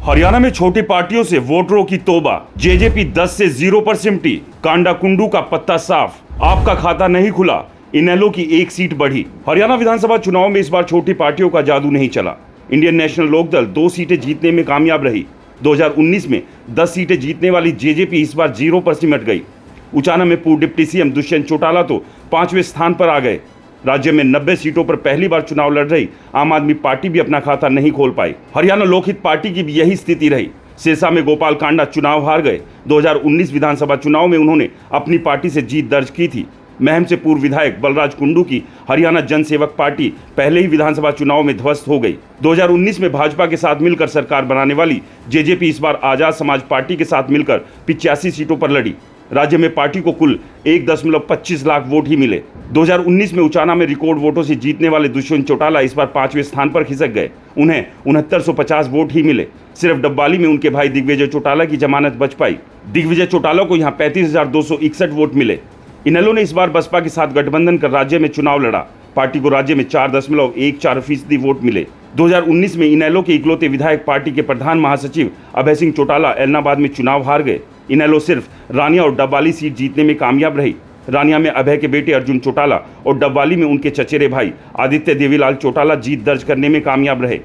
हरियाणा में छोटी पार्टियों से वोटरों की तौबा। जेजेपी 10 से 0 पर सिमटी। कांडा कुंडू का पत्ता साफ। आपका खाता नहीं खुला। इनेलो की एक सीट बढ़ी। हरियाणा विधानसभा चुनाव में इस बार छोटी पार्टियों का जादू नहीं चला। इंडियन नेशनल लोकदल 2 सीटें जीतने में कामयाब रही। 2019 में 10 सीटें जीतने वाली जेजेपी इस बार 0 पर सिमट गई। उचाना में पूर्व डिप्टी सीएम दुष्यंत चौटाला तो 5वें स्थान पर आ गए। राज्य में 90 सीटों पर पहली बार चुनाव लड़ रही आम आदमी पार्टी भी अपना खाता नहीं खोल पाई। हरियाणा लोकहित पार्टी की भी यही स्थिति रही। सिरसा में गोपाल कांडा चुनाव हार गए। 2019 विधानसभा चुनाव में उन्होंने अपनी पार्टी से जीत दर्ज की थी। महम से पूर्व विधायक बलराज कुंडू की हरियाणा जनसेवक पार्टी पहले ही विधानसभा चुनाव में ध्वस्त हो गई। 2019 में भाजपा के साथ मिलकर सरकार बनाने वाली जेजेपी इस बार आजाद समाज पार्टी के साथ मिलकर 85 सीटों पर लड़ी। राज्य में पार्टी को कुल 1.25 लाख वोट ही मिले। 2019 में उचाना में रिकॉर्ड वोटों से जीतने वाले दुष्यंत चौटाला इस बार 5वें स्थान पर खिसक गए। उन्हें 6950 वोट ही मिले। सिर्फ डब्बाली में उनके भाई दिग्विजय चौटाला की जमानत बच पाई। दिग्विजय चौटाला को यहाँ 35,261 वोट मिले। इनेलो ने इस बार बसपा के साथ गठबंधन कर राज्य में चुनाव लड़ा। पार्टी को राज्य में 4.14% वोट मिले। 2019 में इनेलो के इकलौते विधायक पार्टी के प्रधान महासचिव अभय सिंह चौटाला एलनाबाद में चुनाव हार गए। इनेलो सिर्फ रानिया और डब्बाली सीट जीतने में कामयाब रही। रानिया में अभय के बेटे अर्जुन चौटाला और डब्बाली में उनके चचेरे भाई आदित्य देवीलाल चौटाला जीत दर्ज करने में कामयाब रहे।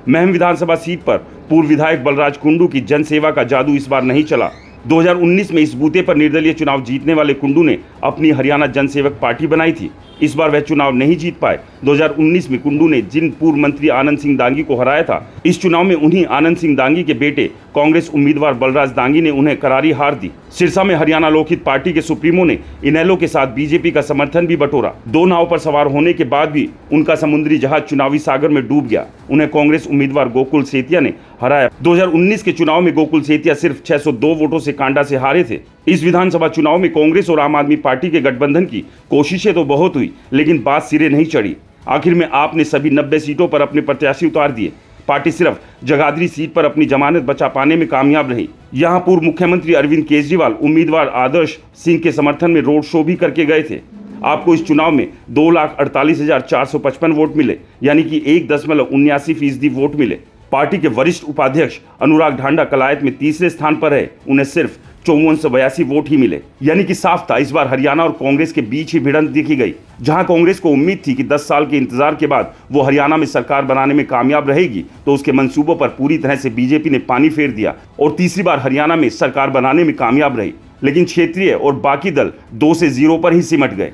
महम विधानसभा सीट पर पूर्व विधायक बलराज कुंडू की जनसेवा का जादू इस बार नहीं चला। 2019 में इस बूते पर निर्दलीय चुनाव जीतने वाले कुंडू ने अपनी हरियाणा जनसेवक पार्टी बनाई थी। इस बार वह चुनाव नहीं जीत पाए। 2019 में कुंडू ने जिन पूर्व मंत्री आनंद सिंह दांगी को हराया था, इस चुनाव में उन्हीं आनंद सिंह दांगी के बेटे कांग्रेस उम्मीदवार बलराज दांगी ने उन्हें करारी हार दी। सिरसा में हरियाणा लोकहित पार्टी के सुप्रीमो ने इनेलो के साथ बीजेपी का समर्थन भी बटोरा। 2 नाव पर सवार होने के बाद भी उनका समुद्री जहाज चुनावी सागर में डूब गया। उन्हें कांग्रेस उम्मीदवार गोकुल सेतिया ने हराया। 2019 के चुनाव में गोकुल सेतिया सिर्फ 602 वोटों से कांडा से हारे थे। इस विधानसभा चुनाव में कांग्रेस और आम आदमी पार्टी के गठबंधन की कोशिशें तो बहुत हुई, लेकिन बात सिरे नहीं चढ़ी। आखिर में आपने सभी 90 सीटों पर अपने प्रत्याशी उतार दिए। पार्टी सिर्फ जगाधरी सीट पर अपनी जमानत बचा पाने में कामयाब रही। यहां पूर्व मुख्यमंत्री अरविंद केजरीवाल उम्मीदवार आदर्श सिंह के समर्थन में रोड शो भी करके गए थे। आपको इस चुनाव में 2,48,455 वोट मिले, यानी कि 1.79% वोट मिले। पार्टी के वरिष्ठ उपाध्यक्ष अनुराग ढांडा कलायत में तीसरे स्थान पर है। उन्हें सिर्फ 5482 वोट ही मिले, यानी कि साफ था इस बार हरियाणा और कांग्रेस के बीच ही भिड़ंत देखी गई। जहां कांग्रेस को उम्मीद थी कि 10 साल के इंतजार के बाद वो हरियाणा में सरकार बनाने में कामयाब रहेगी, तो उसके मंसूबों पर पूरी तरह से बीजेपी ने पानी फेर दिया और तीसरी बार हरियाणा में सरकार बनाने में कामयाब रही। लेकिन क्षेत्रीय और बाकी दल 2 से 0 पर ही सिमट गए।